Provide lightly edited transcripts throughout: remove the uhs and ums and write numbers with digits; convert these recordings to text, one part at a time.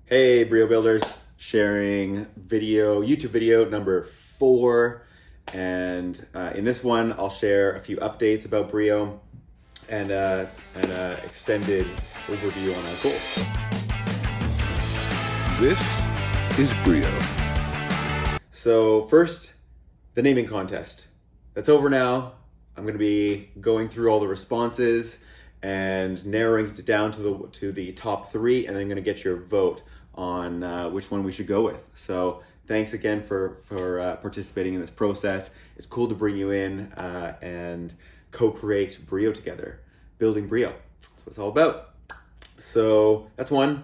Hey Brio Builders, sharing YouTube video number 4. And in this one, I'll share a few updates about Brio and an extended overview on our goals. This is Brio. So first, the naming contest. That's over now. I'm going to be going through all the responses and narrowing it down to the top 3, and then I'm going to get your vote on which one we should go with. So thanks again for participating in this process. It's cool to bring you in and co-create Brio together, building Brio. That's what it's all about. So that's one.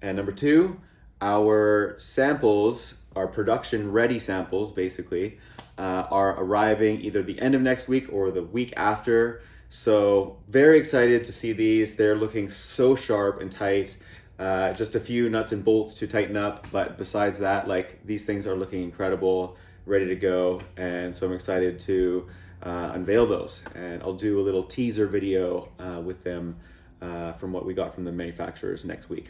And number 2, our samples, our production ready samples basically, are arriving either the end of next week or the week after. So very excited to see these. They're looking so sharp and tight. Just a few nuts and bolts to tighten up, but besides that, like, these things are looking incredible, ready to go, and so I'm excited to unveil those. And I'll do a little teaser video with them from what we got from the manufacturers next week.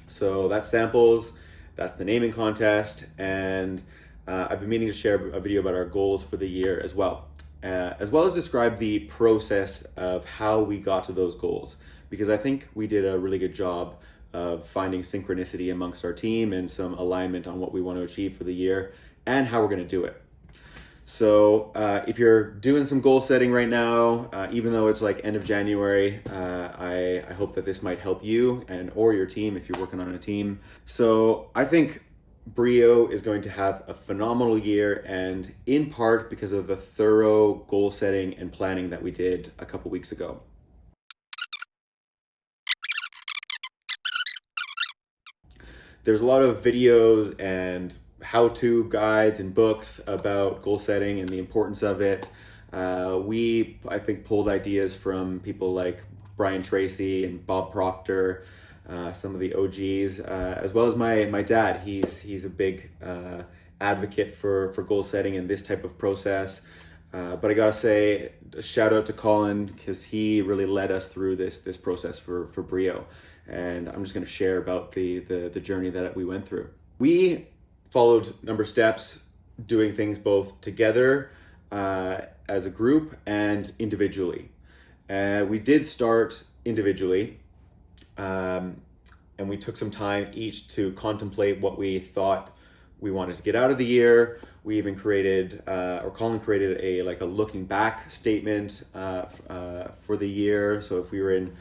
So that's samples, that's the naming contest, and I've been meaning to share a video about our goals for the year as well as describe the process of how we got to those goals, because I think we did a really good job of finding synchronicity amongst our team and some alignment on what we want to achieve for the year and how we're going to do it. So if you're doing some goal setting right now, even though it's like end of January, I hope that this might help you or your team if you're working on a team. So I think Brio is going to have a phenomenal year, and in part because of the thorough goal setting and planning that we did a couple weeks ago. There's a lot of videos and how-to guides and books about goal setting and the importance of it. I think, pulled ideas from people like Tracy and Bob Proctor, some of the OGs, as well as my dad. He's a big advocate for goal setting and this type of process. But I gotta say, a shout out to Colin, because he really led us through this process for Brio. And I'm just going to share about the journey that we went through. We followed number steps, doing things both together as a group and individually. We did start individually, and we took some time each to contemplate what we thought we wanted to get out of the year. We even created, or Colin created a looking back statement for the year. So if we were in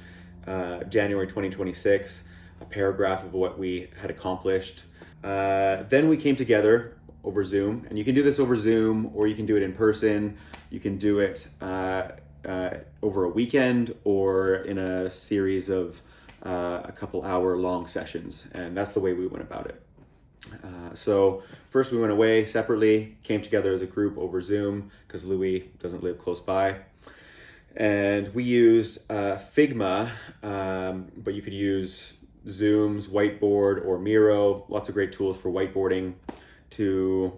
January 2026, a paragraph of what we had accomplished. Then we came together over Zoom, and you can do this over Zoom or you can do it in person. You can do it over a weekend or in a series of a couple hour long sessions, and that's the way we went about it. So first we went away separately, came together as a group over Zoom because Louis doesn't live close by. And we used Figma, but you could use Zoom's whiteboard or Miro, lots of great tools for whiteboarding, to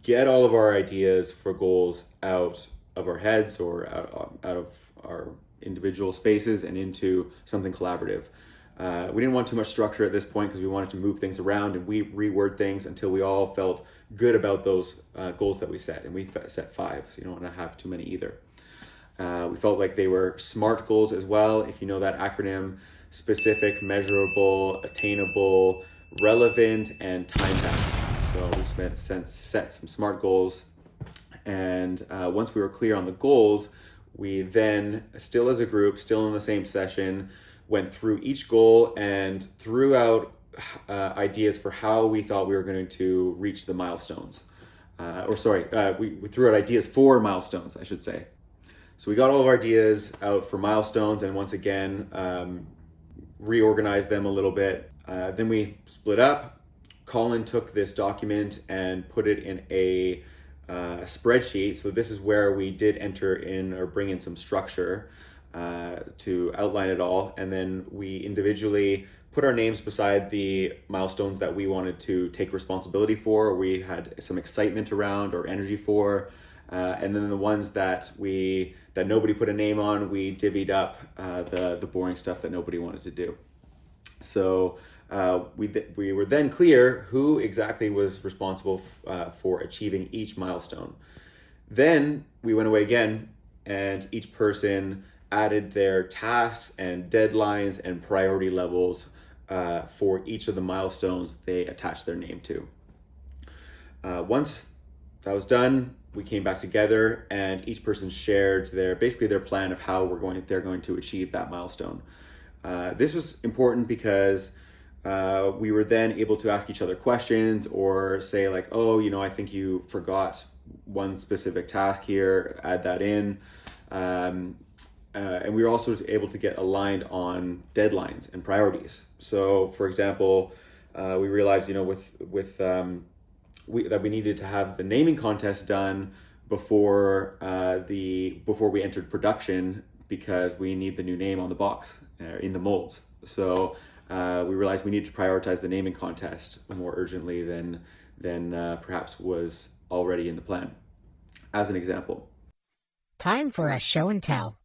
get all of our ideas for goals out of our heads or out of our individual spaces and into something collaborative. We didn't want too much structure at this point because we wanted to move things around and we reword things until we all felt good about those goals that we set. And we set 5, so you don't want to have too many either. We felt like they were SMART goals as well, if you know that acronym: specific, measurable, attainable, relevant, and time-bound. So we set some SMART goals, and once we were clear on the goals, we then, still as a group, still in the same session, went through each goal and threw out ideas for how we thought we were going to reach the milestones. We threw out ideas for milestones, I should say. So we got all of our ideas out for milestones, and once again, reorganized them a little bit. Then we split up. Colin took this document and put it in a spreadsheet. So this is where we did enter in or bring in some structure to outline it all. And then we individually put our names beside the milestones that we wanted to take responsibility for, or we had some excitement around or energy for. And then the ones that nobody put a name on, we divvied up the boring stuff that nobody wanted to do. So we were then clear who exactly was responsible for achieving each milestone. Then we went away again, and each person added their tasks and deadlines and priority levels for each of the milestones they attached their name to. Once that was done, we came back together, and each person shared their plan of how they're going to achieve that milestone. This was important because we were then able to ask each other questions, or say like, oh, I think you forgot one specific task here, add that in. And we were also able to get aligned on deadlines and priorities. So for example, we realized, that we needed to have the naming contest done before we entered production, because we need the new name on the box in the molds. So we realized we need to prioritize the naming contest more urgently than perhaps was already in the plan, as an example. Time for a show and tell.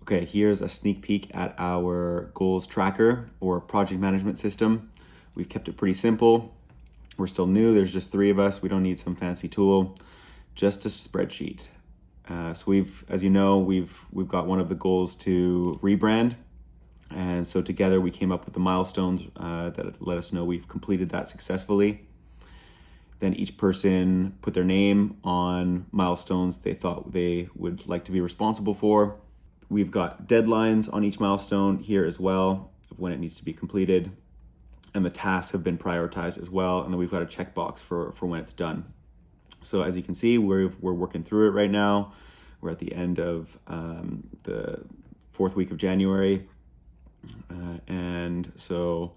Okay, here's a sneak peek at our goals tracker or project management system. We've kept it pretty simple. We're still new. There's just 3 of us. We don't need some fancy tool, just a spreadsheet. So as you know, we've got one of the goals to rebrand. And so together we came up with the milestones that let us know we've completed that successfully. Then each person put their name on milestones they thought they would like to be responsible for. We've got deadlines on each milestone here as well, of when it needs to be completed. And the tasks have been prioritized as well. And then we've got a checkbox for when it's done. So as you can see, we're working through it right now. We're at the end of the 4th week of January. And so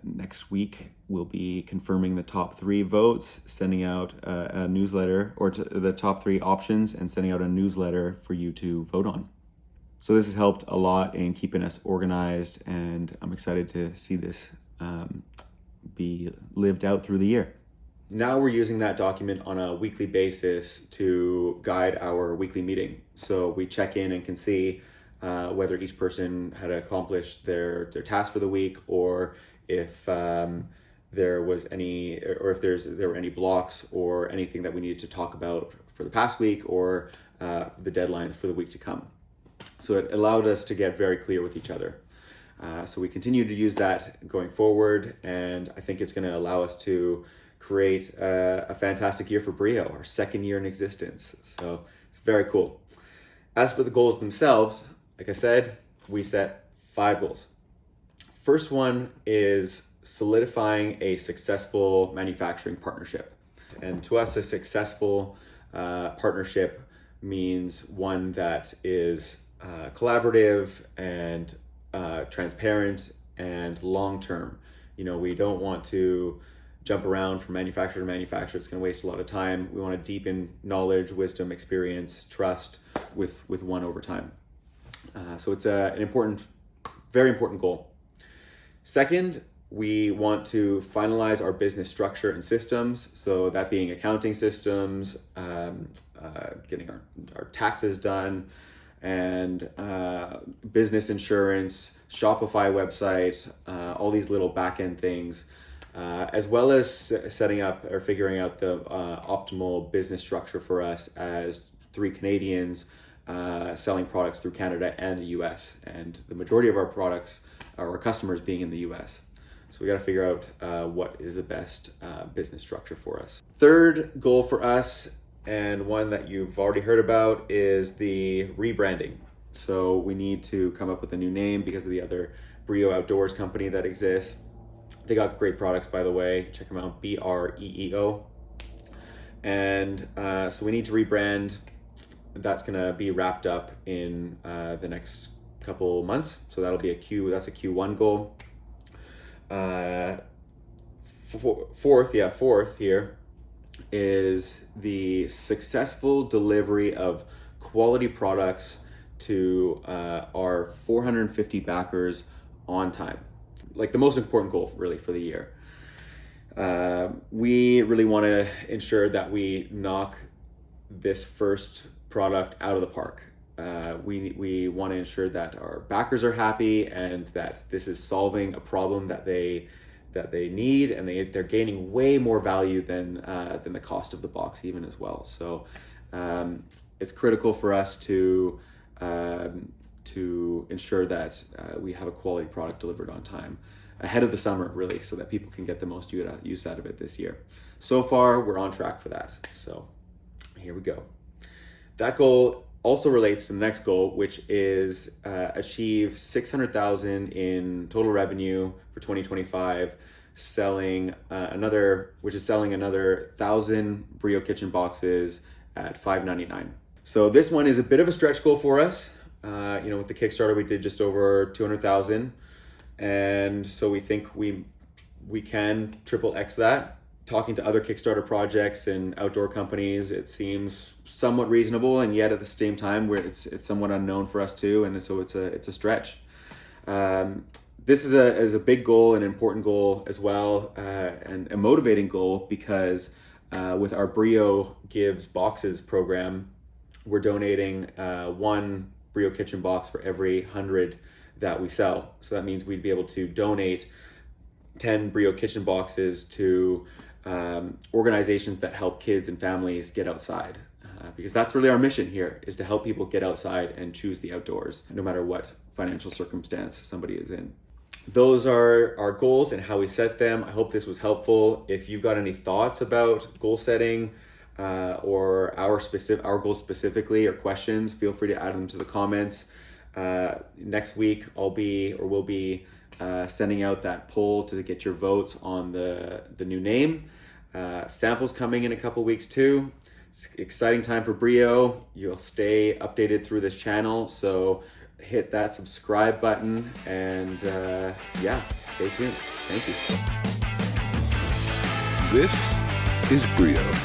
next week we'll be confirming the top 3 votes, sending out a newsletter, or the top 3 options, and sending out a newsletter for you to vote on. So this has helped a lot in keeping us organized, and I'm excited to see this be lived out through the year. Now we're using that document on a weekly basis to guide our weekly meeting. So we check in and can see whether each person had accomplished their task for the week, or if there were any blocks or anything that we needed to talk about for the past week, or the deadlines for the week to come. So it allowed us to get very clear with each other. So we continue to use that going forward, and I think it's going to allow us to create a fantastic year for Brio, our 2nd year in existence. So it's very cool. As for the goals themselves, like I said, we set 5 goals. First one is solidifying a successful manufacturing partnership. And to us, a successful partnership means one that is collaborative and transparent and long-term. We don't want to jump around from manufacturer to manufacturer. It's going to waste a lot of time. We want to deepen knowledge, wisdom, experience, trust with one over time. So it's an important, very important goal. Second, we want to finalize our business structure and systems. So that being accounting systems, getting our taxes done, and business insurance, Shopify website, all these little back-end things, as well as setting up or figuring out the optimal business structure for us as 3 Canadians selling products through Canada and the US, and the majority of our products, our customers being in the US. So we got to figure out what is the best business structure for us. Third goal for us, and one that you've already heard about, is the rebranding. So we need to come up with a new name because of the other Brio Outdoors company that exists. They got great products, by the way. Check them out, Breo. And so we need to rebrand. That's going to be wrapped up in the next couple months. So that's a Q1 goal. Fourth here is the successful delivery of quality products to our 450 backers on time. Like the most important goal really for the year. We really want to ensure that we knock this first product out of the park. we want to ensure that our backers are happy and that this is solving a problem that they need, and they're gaining way more value than the cost of the box even as well. So it's critical for us to ensure that we have a quality product delivered on time ahead of the summer, really, so that people can get the most use out of it this year. So far, we're on track for that. So here we go. That goal also relates to the next goal, which is achieve 600,000 in total revenue for 2025, selling another 1,000 Brio kitchen boxes at $5.99. So this one is a bit of a stretch goal for us. With the Kickstarter, we did just over 200,000, and so we think we can triple X that. Talking to other Kickstarter projects and outdoor companies, it seems somewhat reasonable, and yet at the same time, where it's somewhat unknown for us too, and so it's a stretch. This is a big goal, an important goal as well, and a motivating goal because with our Brio Gives Boxes program, we're donating one Brio kitchen box for every 100 that we sell. So that means we'd be able to donate 10 Brio kitchen boxes to organizations that help kids and families get outside, because that's really our mission here, is to help people get outside and choose the outdoors, no matter what financial circumstance somebody is in. Those are our goals and how we set them. I hope this was helpful. If you've got any thoughts about goal setting or our goals specifically, or questions, feel free to add them to the comments. Next week we'll be sending out that poll to get your votes on the new name. Samples coming in a couple weeks too. It's an exciting time for Brio. You'll stay updated through this channel, so hit that subscribe button, and stay tuned. Thank you. This is Brio.